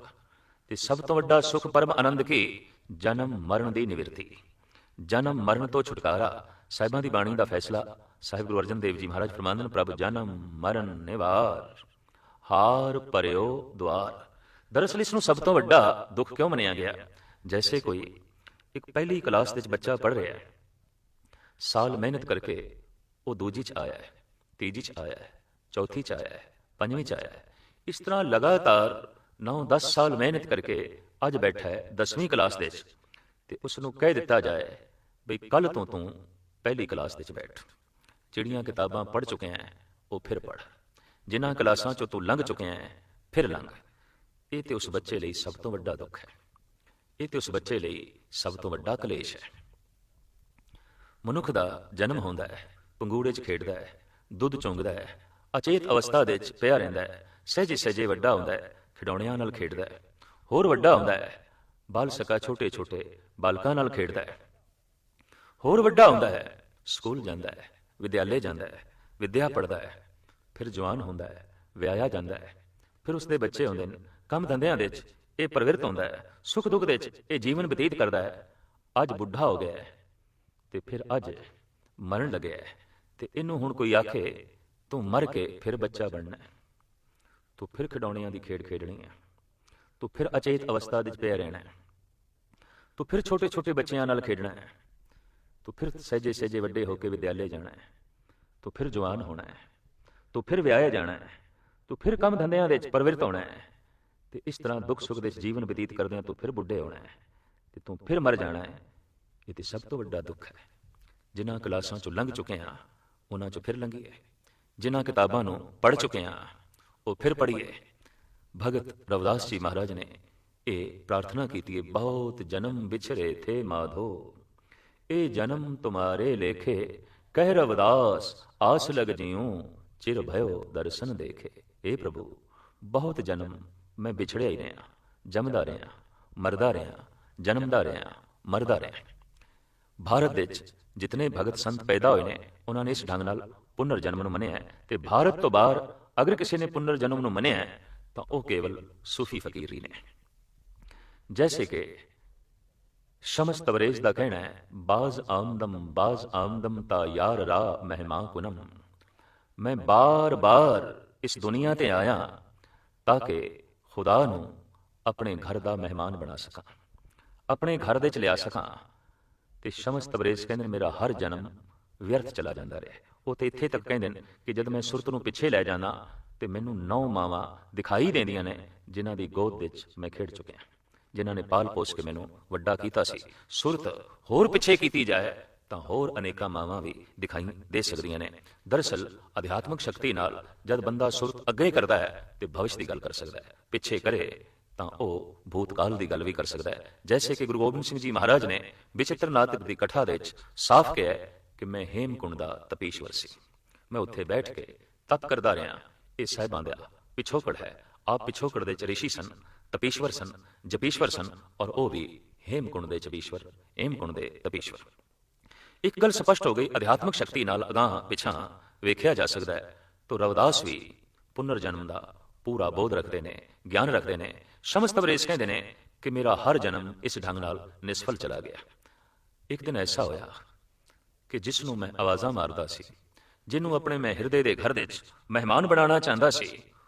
[SPEAKER 1] ਤੇ ਸਭ ਤੋਂ ਵੱਡਾ ਸੁਖ ਪਰਮ ਆਨੰਦ ਕੀ, ਜਨਮ ਮਰਨ ਦੀ ਨਿਵਰਤੀ, ਜਨਮ ਮਰਨ ਤੋਂ ਛੁਟਕਾਰਾ। ਸਾਹਿਬਾਂ ਦੀ ਬਾਣੀ ਦਾ ਫੈਸਲਾ ਸਾਹਿਬ ਗੁਰੂ ਅਰਜਨ ਦੇਵ ਜੀ ਮਹਾਰਾਜ ਫਰਮਾਉਂਦੇ ਨੇ, ਪ੍ਰਭ ਜਨਮ ਮਰਨ ਨਿਵਾਰ, ਹਾਰ ਭਰਿਓ ਦੁਆਰ। ਦਰਅਸਲ ਇਸ ਨੂੰ ਸਭ ਤੋਂ ਵੱਡਾ ਦੁੱਖ ਕਿਉਂ ਮੰਨਿਆ ਗਿਆ? ਜੈਸੇ ਕੋਈ ਇੱਕ ਪਹਿਲੀ ਕਲਾਸ ਦੇ ਵਿੱਚ ਬੱਚਾ ਪੜ੍ਹ ਰਿਹਾ ਹੈ, ਸਾਲ ਮਿਹਨਤ ਕਰਕੇ ਉਹ ਦੂਜੀ 'ਚ ਆਇਆ ਹੈ, ਤੀਜੀ 'ਚ ਆਇਆ ਹੈ, ਚੌਥੀ 'ਚ ਆਇਆ ਹੈ, ਪੰਜਵੀਂ 'ਚ ਆਇਆ ਹੈ। ਇਸ ਤਰ੍ਹਾਂ ਲਗਾਤਾਰ 9-10 ਸਾਲ ਮਿਹਨਤ ਕਰਕੇ ਅੱਜ ਬੈਠਾ ਹੈ 10ਵੀਂ ਕਲਾਸ ਦੇ 'ਚ, ਤੇ ਉਸ ਨੂੰ ਕਹਿ ਦਿੱਤਾ ਜਾਏ ਬਈ ਕੱਲ ਤੋਂ ਤੂੰ ਪਹਿਲੀ ਕਲਾਸ ਦੇ 'ਚ ਬੈਠ, ਜਿਹੜੀਆਂ ਕਿਤਾਬਾਂ ਪੜ੍ਹ ਚੁੱਕਿਆ ਹੈ ਉਹ ਫਿਰ ਪੜ੍ਹ, ਜਿਨ੍ਹਾਂ ਕਲਾਸਾਂ 'ਚੋਂ ਤੂੰ ਲੰਘ ਚੁੱਕਿਆ ਹੈ ਫਿਰ ਲੰਘ। ਇਹ ਤੇ ਉਸ ਬੱਚੇ ਲਈ ਸਭ ਤੋਂ ਵੱਡਾ ਦੁੱਖ ਹੈ, ਇਹ ਤੇ ਉਸ ਬੱਚੇ ਲਈ ਸਭ ਤੋਂ ਵੱਡਾ ਕਲੇਸ਼ ਹੈ। ਮਨੁੱਖ ਦਾ ਜਨਮ ਹੁੰਦਾ ਹੈ, ਪੰਗੂੜੇ 'ਚ ਖੇਡਦਾ ਹੈ, ਦੁੱਧ ਚੁੰਗਦਾ ਹੈ, ਅਚੇਤ ਅਵਸਥਾ ਦੇ 'ਚ ਪਿਆ ਰਹਿੰਦਾ ਹੈ, ਸਹਿਜੇ ਸਹਿਜੇ ਵੱਡਾ ਹੁੰਦਾ ਹੈ, ਖਿਡੌਣਿਆਂ ਨਾਲ ਖੇਡਦਾ ਹੈ, ਹੋਰ ਵੱਡਾ ਹੁੰਦਾ ਹੈ, ਬਾਲ ਸਕਾ ਛੋਟੇ ਛੋਟੇ ਬਾਲਕਾਂ ਨਾਲ ਖੇਡਦਾ ਹੈ, ਹੋਰ ਵੱਡਾ ਹੁੰਦਾ ਹੈ, ਸਕੂਲ ਜਾਂਦਾ ਹੈ, ਵਿਦਿਆਲੇ ਜਾਂਦਾ ਹੈ, ਵਿਦਿਆ ਪੜ੍ਹਦਾ ਹੈ, ਫਿਰ ਜਵਾਨ ਹੁੰਦਾ ਹੈ, ਵਿਆਹਿਆ ਜਾਂਦਾ ਹੈ, ਫਿਰ ਉਸਦੇ ਬੱਚੇ ਹੁੰਦੇ ਨੇ, ਕੰਮ ਧੰਦਿਆਂ ਦੇ 'ਚ ਇਹ ਪ੍ਰਵਿਰਤ ਹੁੰਦਾ ਹੈ, ਸੁੱਖ ਦੁੱਖ ਦੇ 'ਚ ਇਹ ਜੀਵਨ ਬਤੀਤ ਕਰਦਾ ਹੈ। ਅੱਜ ਬੁੱਢਾ ਹੋ ਗਿਆ ਹੈ ਤੇ ਫਿਰ ਅੱਜ ਮਰਨ ਲੱਗਿਆ ਹੈ, ਤੇ ਇਹਨੂੰ ਹੁਣ ਕੋਈ ਆਖੇ ਤੂੰ ਮਰ ਕੇ ਫਿਰ ਬੱਚਾ ਬਣਨਾ ਹੈ, ਤੂੰ ਫਿਰ ਖਿਡੌਣਿਆਂ ਦੀ ਖੇਡ ਖੇਡਣੀ ਹੈ, ਤੂੰ ਫਿਰ ਅਚੇਤ ਅਵਸਥਾ ਵਿੱਚ ਪਿਆ ਰਹਿਣਾ ਹੈ। ਤੂੰ ਫਿਰ ਛੋਟੇ ਛੋਟੇ ਬੱਚਿਆਂ ਨਾਲ ਖੇਡਣਾ ਹੈ। ਤੂੰ ਫਿਰ ਸਹਿਜੇ ਸਹਿਜੇ ਵੱਡੇ ਹੋ ਕੇ ਵਿਦਿਆਲੇ ਜਾਣਾ ਹੈ। ਤੂੰ ਫਿਰ ਜਵਾਨ ਹੋਣਾ ਹੈ। ਤੂੰ ਫਿਰ ਵਿਆਹਿਆ ਜਾਣਾ ਹੈ। ਤੂੰ ਫਿਰ ਕੰਮ ਧੰਦਿਆਂ ਦੇ ਵਿੱਚ ਪਰਵਿਰਤ ਹੋਣਾ ਹੈ। ਤੇ ਇਸ ਤਰ੍ਹਾਂ ਦੁੱਖ ਸੁੱਖ ਦੇ ਜੀਵਨ ਬਤੀਤ ਕਰਦਿਆਂ ਤੂੰ ਫਿਰ ਬੁੱਢੇ ਹੋਣਾ ਹੈ ਤੇ ਤੂੰ ਫਿਰ ਮਰ ਜਾਣਾ ਹੈ। ਇਹ ਤੇ ਸਭ ਤੋਂ ਵੱਡਾ ਦੁੱਖ ਹੈ। ਜਿਨ੍ਹਾਂ ਕਲਾਸਾਂ ਚੋਂ ਲੰਘ ਚੁੱਕੇ ਹਾਂ ਉਹਨਾਂ ਚੋਂ ਫਿਰ ਲੰਘੀਏ। ਜਿਨ੍ਹਾਂ ਕਿਤਾਬਾਂ ਨੂੰ ਪੜ੍ਹ ਚੁੱਕੇ ਹਾਂ ਉਹ ਫਿਰ ਪੜ੍ਹੀਏ। ਭਗਤ ਰਵਿਦਾਸ ਜੀ ਮਹਾਰਾਜ ਨੇ ਇਹ ਪ੍ਰਾਰਥਨਾ ਕੀਤੀ ਹੈ, ਬਹੁਤ ਜਨਮ ਵਿਛਰੇ ਥੇ ਮਾਧੋ, ਇਹ ਜਨਮ ਤੁਮਾਰੇ ਲੇਖੇ, ਕਹਿ ਰਵਿਦਾਸ ਆਸ ਲਗ ਜਿਉ, ਚਿਰ ਭਇਓ ਦਰਸ਼ਨ ਦੇਖੇ। ਇਹ ਪ੍ਰਭੂ, ਬਹੁਤ ਜਨਮ ਮੈਂ ਵਿਛੜਿਆ ਹੀ ਰਿਹਾ, ਜੰਮਦਾ ਰਿਹਾ, ਮਰਦਾ ਰਿਹਾ, ਜਨਮਦਾ ਰਿਹਾ, ਮਰਦਾ ਰਿਹਾ। ਭਾਰਤ ਵਿੱਚ ਜਿਤਨੇ ਭਗਤ ਸੰਤ ਪੈਦਾ ਹੋਏ ਨੇ ਉਹਨਾਂ ਨੇ ਇਸ ਢੰਗ ਨਾਲ ਪੁਨਰ ਜਨਮ ਨੂੰ ਮੰਨਿਆ ਹੈ। ਤੇ ਭਾਰਤ ਤੋਂ ਬਾਹਰ ਅਗਰ ਕਿਸੇ ਨੇ ਪੁਨਰ ਜਨਮ ਨੂੰ ਮੰਨਿਆ ਹੈ ਤਾਂ ਉਹ ਕੇਵਲ ਸੂਫੀ ਫਕੀਰ ਹੀ ਨੇ। ਜੈਸੇ ਕਿ ਸ਼ਮਸ ਤਬਰੇਜ਼ ਦਾ ਕਹਿਣਾ ਹੈ, ਬਾਜ਼ ਆਮਦਮ ਤਾ ਯਾਰ ਰਾ ਮਹਿਮਾ ਕੁਨਮ। ਮੈਂ ਬਾਰ ਬਾਰ ਇਸ ਦੁਨੀਆ ਤੇ ਆਇਆ ਤਾਂ ਕਿ ਖੁਦਾ ਨੂੰ ਆਪਣੇ ਘਰ ਦਾ ਮਹਿਮਾਨ ਬਣਾ ਸਕਾਂ, ਆਪਣੇ ਘਰ ਦੇ ਚ ਲਿਆ ਸਕਾਂ। ਤੇ ਸ਼ਮਸ ਤਬਰੇਜ਼ ਕਹਿੰਦੇ ਨੇ, ਮੇਰਾ ਹਰ ਜਨਮ ਵਿਅਰਥ ਚਲਾ ਜਾਂਦਾ ਰਿਹਾ। ਉਹ ਤੇ ਇੱਥੇ ਤੱਕ ਕਹਿੰਦੇ ਨੇ ਕਿ ਜਦ ਮੈਂ ਸੁਰਤ ਨੂੰ ਪਿੱਛੇ ਲੈ ਜਾਣਾ ਤੇ ਮੈਨੂੰ 9 ਮਾਵਾਂ ਦਿਖਾਈ ਦਿੰਦੀਆਂ ਨੇ ਜਿਨ੍ਹਾਂ ਦੀ ਗੋਦ ਵਿੱਚ ਮੈਂ ਖੇਡ ਚੁੱਕਿਆ, ਜਿਨ੍ਹਾਂ ਨੇ ਪਾਲ ਪੋਸ ਕੇ ਮੈਨੂੰ ਵੱਡਾ ਕੀਤਾ ਸੀ। ਸੁਰਤ ਹੋਰ ਪਿੱਛੇ ਕੀਤੀ ਜਾਏ ਤਾਂ ਹੋਰ ਅਨੇਕਾਂ ਮਾਵਾਂ ਵੀ ਦਿਖਾਈ ਦੇ ਸਕਦੀਆਂ ਨੇ। ਦਰਅਸਲ ਅਧਿਆਤਮਕ ਸ਼ਕਤੀ ਨਾਲ ਜਦ ਬੰਦਾ ਸੁਰਤ ਅੱਗੇ ਕਰਦਾ ਹੈ ਤੇ ਭਵਿਸ਼ ਦੀ ਗੱਲ ਕਰ ਸਕਦਾ ਹੈ, ਪਿੱਛੇ ਕਰੇ ਤਾਂ ਉਹ ਭੂਤਕਾਲ ਦੀ ਗੱਲ ਵੀ ਕਰ ਸਕਦਾ ਹੈ। ਜੈਸੇ ਕਿ ਗੁਰੂ ਗੋਬਿੰਦ ਸਿੰਘ ਜੀ ਮਹਾਰਾਜ ਨੇ ਵਿਚਿਤ੍ਰ ਨਾਟਕ ਦੀ ਕਥਾ ਦੇ ਵਿੱਚ ਸਾਫ਼ ਕਿਹਾ ਕਿ ਮੈਂ ਹੇਮਕੁੰਡ ਦਾ ਤਪੀਸ਼ਵਰ ਸੀ, ਮੈਂ ਉੱਥੇ ਬੈਠ ਕੇ ਤਪ ਕਰਦਾ ਰਿਹਾ। ਇਹ ਸਾਹਿਬਾਂ ਦਾ ਪਿਛੋਕੜ ਹੈ। ਆਪ ਪਿਛੋਕੜ ਦੇ ਚ ਰਿਸ਼ੀ ਸਨ, ਤਪੀਸ਼ਵਰ ਸਨ, ਜਪੀਸ਼ਵਰ ਸਨ, ਔਰ ਉਹ ਵੀ ਹੇਮਕੁੰਡ ਦੇ ਜਪੀਸ਼ਵਰ, ਹੇਮਕੁੰਡ ਦੇ ਤਪੀਸ਼ਵਰ। ਇੱਕ ਗੱਲ ਸਪਸ਼ਟ ਹੋ ਗਈ, ਅਧਿਆਤਮਕ ਸ਼ਕਤੀ ਨਾਲ ਅਗਾਂਹ ਪਿਛਾਂ ਵੇਖਿਆ ਜਾ ਸਕਦਾ ਹੈ। ਤੋ ਰਵਿਦਾਸ ਵੀ ਪੁਨਰ ਜਨਮ ਦਾ ਪੂਰਾ ਬੋਧ ਰੱਖਦੇ ਨੇ, ਗਿਆਨ ਰੱਖਦੇ ਨੇ। ਸ਼ਮਸ ਤਬਰੇਜ਼ ਕਹਿੰਦੇ ਨੇ ਕਿ ਮੇਰਾ ਹਰ ਜਨਮ ਇਸ ਢੰਗ ਨਾਲ ਨਿਸਫਲ ਚਲਾ ਗਿਆ। ਇੱਕ ਦਿਨ ਐਸਾ ਹੋਇਆ ਕਿ ਜਿਸ ਨੂੰ ਮੈਂ ਆਵਾਜ਼ਾਂ ਮਾਰਦਾ ਸੀ, ਜਿਹਨੂੰ ਆਪਣੇ ਮੈਂ ਹਿਰਦੇ ਦੇ ਘਰ ਵਿੱਚ ਮਹਿਮਾਨ ਬਣਾਉਣਾ ਚਾਹੁੰਦਾ ਸੀ,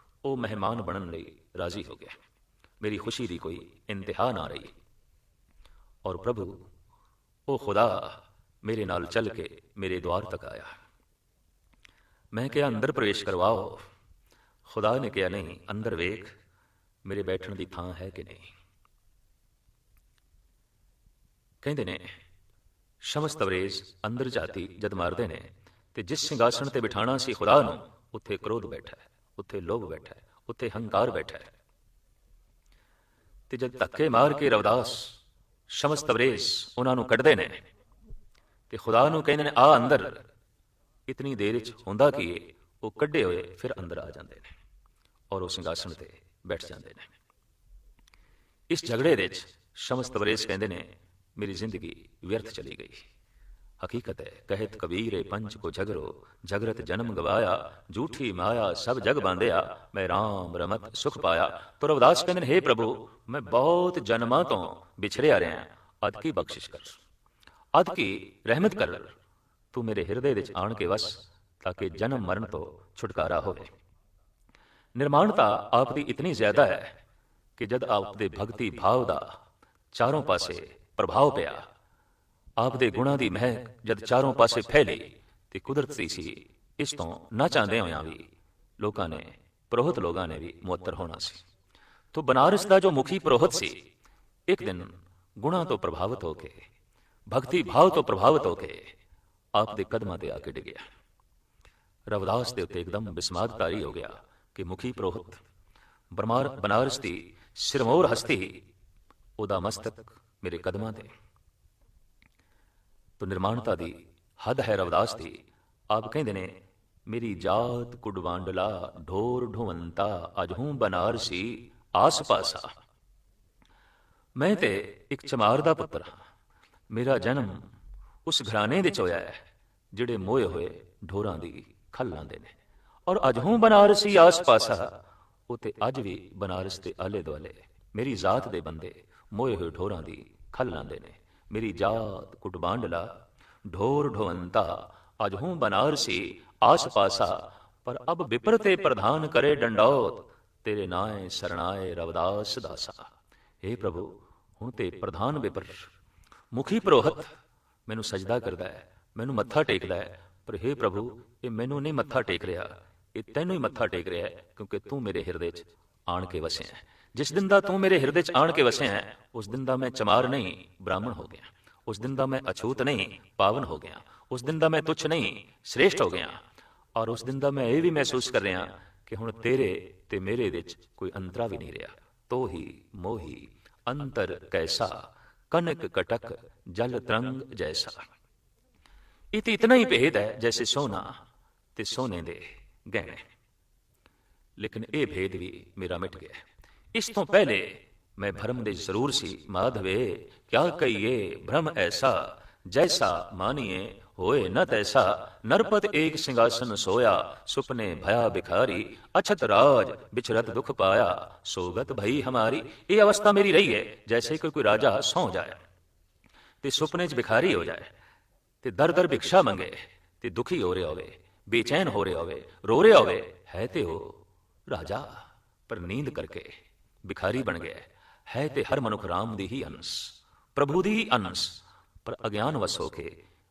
[SPEAKER 1] ਉਹ ਮਹਿਮਾਨ ਬਣਨ ਲਈ ਰਾਜ਼ੀ ਹੋ ਗਿਆ। ਮੇਰੀ ਖੁਸ਼ੀ ਦੀ ਕੋਈ ਇੰਤਹਾ ਨਾ ਰਹੀ। ਔਰ ਪ੍ਰਭੂ, ਉਹ ਖੁਦਾ ਮੇਰੇ ਨਾਲ ਚੱਲ ਕੇ ਮੇਰੇ ਦੁਆਰ ਤੱਕ ਆਇਆ। ਮੈਂ ਕਿਹਾ ਅੰਦਰ ਪ੍ਰਵੇਸ਼ ਕਰਵਾਓ। ਖੁਦਾ ਨੇ ਕਿਹਾ ਨਹੀਂ, ਅੰਦਰ ਵੇਖ ਮੇਰੇ ਬੈਠਣ ਦੀ ਥਾਂ ਹੈ ਕਿ ਨਹੀਂ। ਕਹਿੰਦੇ ਨੇ ਸ਼ਮਸ ਤਬਰੇਜ਼ ਅੰਦਰ ਜਾਤੀ ਜਦ ਮਾਰਦੇ ਨੇ ਤੇ ਜਿਸ ਸਿੰਘਾਸਣ ਤੇ ਬਿਠਾਣਾ ਸੀ ਖੁਦਾ ਨੂੰ, ਉੱਥੇ ਕ੍ਰੋਧ ਬੈਠਾ ਹੈ, ਉੱਥੇ ਲੋਭ ਬੈਠਾ ਹੈ, ਉੱਥੇ ਹੰਕਾਰ ਬੈਠਾ ਹੈ। ਤੇ ਜਦ ਧੱਕੇ ਮਾਰ ਕੇ ਰਵਿਦਾਸ ਸ਼ਮਸ ਤਬਰੇਜ਼ ਉਹਨਾਂ ਨੂੰ ਕੱਢਦੇ ਨੇ ਤੇ ਖੁਦਾ ਨੂੰ ਕਹਿੰਦੇ ਨੇ ਆ ਅੰਦਰ। ਇਤਨੀ ਦੇਰ ਵਿੱਚ ਹੁੰਦਾ ਕਿ ਉਹ ਕੱਢੇ ਹੋਏ ਫਿਰ ਅੰਦਰ ਆ ਜਾਂਦੇ ਨੇ ਔਰ ਉਹ ਸਿੰਘਾਸਣ ਤੇ ਬੈਠ ਜਾਂਦੇ ਨੇ। ਇਸ ਝਗੜੇ ਦੇ ਵਿੱਚ ਸ਼ਮਸ ਤਬਰੇਜ਼ ਕਹਿੰਦੇ ਨੇ ਮੇਰੀ ਜ਼ਿੰਦਗੀ ਵਿਅਰਥ ਚਲੀ ਗਈ। ਹਕੀਕਤ ਹੈ, ਕਹਿਤ ਕਬੀਰੇ ਪੰਚ ਕੋ ਝਗਰੋ, ਝਗਰਤ ਜਨਮ ਗਵਾਇਆ, ਝੂਠੀ ਮਾਇਆ ਸਭ ਜਗ ਬਾਂਧਿਆ, ਮੈਂ ਰਾਮ ਰਮਤ ਸੁਖ ਪਾਇਆ। ਤੋ ਰਵਿਦਾਸ ਕਹਿੰਦੇ ਨੇ, ਹੇ ਪ੍ਰਭੂ, ਮੈਂ ਬਹੁਤ ਜਨਮਾਂ ਤੋਂ ਵਿਛੜਿਆ ਰਿਹਾ, ਅਦ ਕੀ ਬਖਸ਼ਿਸ਼ ਕਰ, ਅਦ ਕੀ ਰਹਿਮਤ ਕਰ, ਤੂੰ ਮੇਰੇ ਹਿਰਦੇ ਵਿੱਚ ਆਣ ਕੇ ਵਸ ਤਾਂ ਕਿ ਜਨਮ ਮਰਨ ਤੋਂ ਛੁਟਕਾਰਾ ਹੋਵੇ। ਨਿਰਮਾਣਤਾ ਆਪ ਦੀ ਇਤਨੀ ਜ਼ਿਆਦਾ ਹੈ ਕਿ ਜਦ ਆਪ ਦੇ ਭਗਤੀ ਭਾਵ ਦਾ ਚਾਰੋਂ ਪਾਸੇ ਪ੍ਰਭਾਵ ਪਿਆ, ਆਪ ਦੇ ਗੁਣਾਂ ਦੀ ਮਹਿਕ ਜਦ ਚਾਰੋਂ ਪਾਸੇ ਫੈਲੀ ਤੇ ਕੁਦਰਤੀ ਸੀ ਇਸ ਤੋਂ ਨਾ ਚਾਹੁੰਦੇ ਹੋਇਆਂ ਵੀ ਲੋਕਾਂ ਨੇ, ਪ੍ਰੋਹਤ ਲੋਕਾਂ ਨੇ ਵੀ ਮੁਅੱਤਰ ਹੋਣਾ ਸੀ। ਤੋ ਬਨਾਰਸ ਦਾ ਜੋ ਮੁਖੀ ਪ੍ਰੋਹਤ ਸੀ, ਇੱਕ ਦਿਨ ਗੁਣਾਂ ਤੋਂ ਪ੍ਰਭਾਵਿਤ ਹੋ ਕੇ, ਭਗਤੀ ਭਾਵ ਤੋਂ ਪ੍ਰਭਾਵਿਤ ਹੋ ਕੇ ਆਪ ਦੇ ਕਦਮਾਂ ਤੇ ਆ ਕੇ ਡਿੱਗਿਆ। ਰਵਿਦਾਸ ਦੇ ਉੱਤੇ ਇੱਕਦਮ ਬਿਸਮਾਦ ਤਾਰੀ ਹੋ ਗਿਆ ਕਿ ਮੁਖੀ ਪ੍ਰੋਹਤ, ਬਨਾਰਸ ਦੀ ਸਿਰਮੌਰ ਹਸਤੀ, ਉਹਦਾ ਮਸਤਕ ਮੇਰੇ ਕਦਮਾਂ ਤੇ। ਤੋ ਨਿਰਮਾਣਤਾ ਦੀ ਹੱਦ ਹੈ ਰਵਿਦਾਸ ਦੀ। ਆਪ ਕਹਿੰਦੇ ਨੇ ਮੇਰੀ ਜਾਤ ਕੁਡਵਾਂਡਲਾ ਢੋਰ ਢੁਵੰਤਾ, ਅਜਹੂੰ ਬਨਾਰਸੀ ਆਸ ਪਾਸਾ। ਮੈਂ ਤੇ ਇੱਕ ਚਮਾਰ ਦਾ ਪੁੱਤਰ ਹਾਂ। ਮੇਰਾ ਜਨਮ ਉਸ ਘਰਾਣੇ ਵਿੱਚ ਹੋਇਆ ਹੈ ਜਿਹੜੇ ਮੋਏ ਹੋਏ ਢੋਰਾਂ ਦੀ ਖੱਲ ਲਾਂਦੇ ਨੇ। ਔਰ ਅਜਹੂੰ ਬਨਾਰਸੀ ਆਸ ਪਾਸਾ, ਉਤੇ ਅੱਜ ਵੀ ਬਨਾਰਸ ਦੇ ਆਲੇ ਦੁਆਲੇ ਮੇਰੀ ਜ਼ਾਤ ਦੇ ਬੰਦੇ ਮੋਏ ਹੋਏ ਢੋਰਾਂ ਦੀ ਖੱਲ ਲਾਂਦੇ ਨੇ। ਮੇਰੀ ਜਾਤ ਕੁਟਬਾਂਡਲਾ ਢੋਰ ਢੋਵੰਤਾ, ਅਜਹੂੰ ਬਨਾਰਸੀ ਆਸ ਪਾਸਾ, ਪਰ ਅਬ ਵਿਪਰਤੇ ਪ੍ਰਧਾਨ ਕਰੇ ਡੰਡੌਤ, ਤੇਰੇ ਨਾਏ ਸਰਣਾਏ ਰਵਿਦਾਸ ਦਾਸਾ। हे ਪ੍ਰਭੂ, ਹੁਣ ਤੇ ਪ੍ਰਧਾਨ ਵਿਪਰ ਮੁਖੀ ਪੁਰੋਹਤ ਮੈਨੂੰ ਸਜਦਾ ਕਰਦਾ ਹੈ, ਮੈਨੂੰ ਮੱਥਾ ਟੇਕਦਾ ਹੈ, ਪਰ हे ਪ੍ਰਭੂ, ਇਹ ਮੈਨੂੰ ਨਹੀਂ ਮੱਥਾ ਟੇਕ ਰਿਹਾ, ਇਹ ਤੈਨੂੰ ਹੀ ਮੱਥਾ ਟੇਕ ਰਿਹਾ ਹੈ, ਕਿਉਂਕਿ ਤੂੰ ਮੇਰੇ ਹਿਰਦੇ 'ਚ ਆਣ ਕੇ ਵਸਿਆ ਹੈ। ਜਿਸ ਦਿਨ ਦਾ ਤੂੰ ਮੇਰੇ ਹਿਰਦੇ 'ਚ ਆਣ ਕੇ ਵਸਿਆ ਹੈ, ਉਸ ਦਿਨ ਦਾ ਮੈਂ ਚਮਾਰ ਨਹੀਂ, ਬ੍ਰਾਹਮਣ ਹੋ ਗਿਆ। ਉਸ ਦਿਨ ਦਾ ਮੈਂ ਅਛੂਤ ਨਹੀਂ, ਪਾਵਨ ਹੋ ਗਿਆ। ਉਸ ਦਿਨ ਦਾ ਮੈਂ ਤੁੱਛ ਨਹੀਂ, ਸ੍ਰੇਸ਼ਟ ਹੋ ਗਿਆ। ਔਰ ਉਸ ਦਿਨ ਦਾ ਮੈਂ ਇਹ ਵੀ ਮਹਿਸੂਸ ਕਰ ਰਿਹਾ ਕਿ ਹੁਣ ਤੇਰੇ ਤੇ ਮੇਰੇ ਵਿੱਚ ਕੋਈ ਅੰਤਰਾ ਵੀ ਨਹੀਂ ਰਿਹਾ। ਤੋਹੀ ਮੋਹੀ ਅੰਤਰ ਕੈਸਾ, ਕਨਕ ਕਟਕ ਜਲ ਤਰੰਗ ਜੈਸਾ। ਇਹ ਤੇ ਇਤਨਾ ਹੀ ਭੇਦ ਹੈ ਜੈਸੇ ਸੋਨਾ ਤੇ ਸੋਨੇ ਦੇ ਗਹਿਣੇ। ਲੇਕਿਨ ਇਹ ਭੇਦ ਵੀ ਮੇਰਾ ਮਿਟ ਗਿਆ। ਇਸ ਤੋਂ ਪਹਿਲੇ ਮੈਂ ਭਰਮ ਦੇ ਜ਼ਰੂਰ ਸੀ। ਮਾਧਵੇ ਕਿਆ ਕਹੀਏ ਭ੍ਰਮ ਐਸਾ, ਜੈਸਾ ਮਾਨੀਏ ਹੋਏ ਨ ਤੈਸਾ। ਨਰਪਤ ਏਕ ਸਿੰਘਾਸਨ ਸੋਇਆ, ਸੁਪਨੇ ਭਇਆ ਬਿਖਾਰੀ। ਅਛਤ ਰਾਜ ਬਿਛਰਤ ਦੁਖ ਪਾਇਆ, ਸੋਗਤ ਭਈ ਹਮਾਰੀ। ਇਹ ਅਵਸਥਾ ਮੇਰੀ ਰਹੀ ਹੈ ਜੈਸੇ ਕੋਈ ਰਾਜਾ ਸੌਂ ਜਾਏ ਤੇ ਸੁਪਨੇ 'ਚ ਬਿਖਾਰੀ ਹੋ ਜਾਏ ਤੇ ਦਰ ਦਰ ਭਿਕਸ਼ਾ ਮੰਗੇ ਤੇ ਦੁਖੀ ਹੋ ਰਿਹਾ ਹੋਵੇ, ਬੇਚੈਨ ਹੋ ਰਿਹਾ ਹੋਵੇ, ਰੋ ਰਿਹਾ ਹੋਵੇ। ਹੈ ਤੇ ਉਹ ਰਾਜਾ, ਪਰ ਨੀਂਦ ਕਰਕੇ ਬਿਖਾਰੀ ਬਣ ਗਿਆ ਹੈ। ਤੇ ਹਰ ਮਨੁੱਖ ਰਾਮ ਦੀ ਹੀ ਅੰਸ਼, ਪ੍ਰਭੂ ਦੀ ਹੀ ਅੰਸ਼, ਪਰ ਅਗਿਆਨ ਵਸ ਹੋ ਕੇ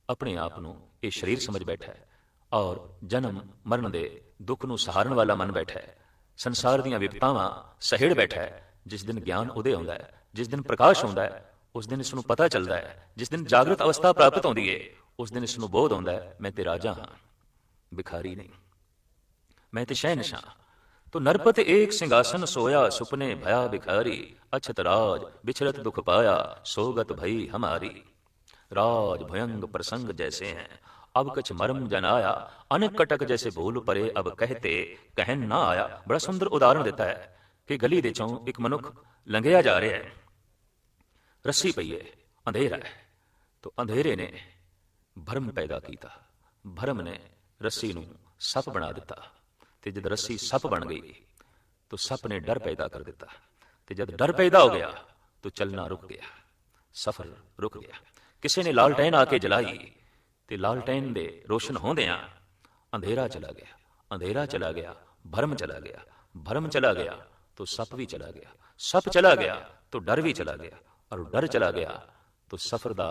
[SPEAKER 1] ਆਪਣੇ ਆਪ ਨੂੰ ਇਹ ਸਰੀਰ ਸਮਝ ਬੈਠਾ ਹੈ ਔਰ ਜਨਮ ਮਰਨ ਦੇ ਦੁੱਖ ਨੂੰ ਸਹਾਰਨ ਵਾਲਾ ਮਨ ਬੈਠਾ ਹੈ। ਸੰਸਾਰ ਦੀਆਂ ਵਿਪਤਾਵਾਂ ਸਹਿੜ ਬੈਠਾ ਹੈ। ਜਿਸ ਦਿਨ ਗਿਆਨ ਉਦੇ ਆਉਂਦਾ ਹੈ, ਜਿਸ ਦਿਨ ਪ੍ਰਕਾਸ਼ ਆਉਂਦਾ ਹੈ, ਉਸ ਦਿਨ ਇਸ ਨੂੰ ਪਤਾ ਚੱਲਦਾ ਹੈ। ਜਿਸ ਦਿਨ ਜਾਗਰਤ ਅਵਸਥਾ ਪ੍ਰਾਪਤ ਹੁੰਦੀ ਹੈ, ਉਸ ਦਿਨ ਇਸ ਨੂੰ ਬੋਧ ਆਉਂਦਾ ਹੈ, ਮੈਂ ਤੇ ਰਾਜਾ ਹਾਂ, ਬਿਖਾਰੀ ਨਹੀਂ, ਮੈਂ ਤੇ ਸ਼ਹਿਨशाह। तो नरपत एक सिंहासन सोया, सुपने भया भिखारी। अछत राज बिछरत दुख पाया, सोगत भई हमारी। राज भयंग प्रसंग जैसे हैं, अब कछ मर्म जनाया। अनेक कटक जैसे भूल परे, अब कहते कहन ना आया। बड़ा सुंदर उदाहरण देता है कि गली दे चों एक मनुख लंघिया जा रहा है, रस्सी पई है, अंधेरा है, तो अंधेरे ने भरम पैदा किया। भरम ने रस्सी नूं सप बना दिता ਤੇ ਜਦ ਰੱਸੀ ਸੱਪ ਬਣ ਗਈ ਤਾਂ ਸੱਪ ਨੇ ਡਰ ਪੈਦਾ ਕਰ ਦਿੱਤਾ ਤੇ ਜਦ ਡਰ ਪੈਦਾ ਹੋ ਗਿਆ ਤਾਂ ਚੱਲਣਾ ਰੁਕ ਗਿਆ, ਸਫ਼ਰ ਰੁਕ ਗਿਆ। ਕਿਸੇ ਨੇ ਲਾਲਟੈਨ ਆ ਕੇ ਜਲਾਈ ਤੇ ਲਾਲਟੈਨ ਦੇ ਰੋਸ਼ਨ ਹੁੰਦਿਆਂ ਅੰਧੇਰਾ ਚਲਾ ਗਿਆ, ਅੰਧੇਰਾ ਚਲਾ ਗਿਆ, ਭਰਮ ਚਲਾ ਗਿਆ, ਭਰਮ ਚਲਾ ਗਿਆ ਤਾਂ ਸੱਪ ਵੀ ਚਲਾ ਗਿਆ, ਸੱਪ ਚਲਾ ਗਿਆ ਤਾਂ ਡਰ ਵੀ ਚਲਾ ਗਿਆ, ਔਰ ਡਰ ਚਲਾ ਗਿਆ ਤਾਂ ਸਫ਼ਰ ਦਾ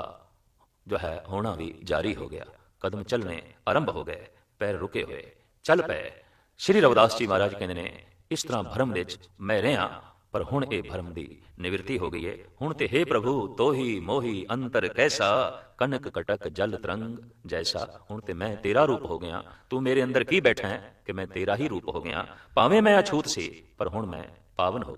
[SPEAKER 1] ਜੋ ਹੈ ਹੋਣਾ ਵੀ ਜਾਰੀ ਹੋ ਗਿਆ। ਕਦਮ ਚੱਲਣੇ ਆਰੰਭ ਹੋ ਗਏ, ਪੈਰ ਰੁਕੇ ਹੋਏ ਚੱਲ ਪਏ। ਸ਼੍ਰੀ ਰਵਿਦਾਸ ਜੀ ਮਹਾਰਾਜ ਕਹਿੰਦੇ ਨੇ, ਇਸ ਤਰ੍ਹਾਂ ਭਰਮ ਵਿੱਚ ਮੈਂ ਰਿਹਾ, ਪਰ ਹੁਣ ਇਹ ਭਰਮ ਦੀ ਨਿਵਰਤੀ ਹੋ ਗਈ ਹੈ। ਹੁਣ ਤੇ हे ਪ੍ਰਭੂ, ਤੋਹੀ ਮੋਹੀ ਅੰਤਰ ਕੈਸਾ, ਕਨਕ ਕਟਕ ਜਲ ਤਰੰਗ ਜੈਸਾ। ਹੁਣ ਤੇ ਮੈਂ ਤੇਰਾ ਰੂਪ ਹੋ ਗਿਆ। ਤੂੰ ਮੇਰੇ ਅੰਦਰ ਕੀ ਬੈਠਾ ਹੈ ਕਿ ਮੈਂ ਤੇਰਾ ਹੀ ਰੂਪ ਹੋ ਗਿਆ। ਭਾਵੇਂ ਮੈਂ ਅਛੂਤ ਸੀ, ਪਰ ਹੁਣ ਮੈਂ ਪਾਵਨ ਹੋ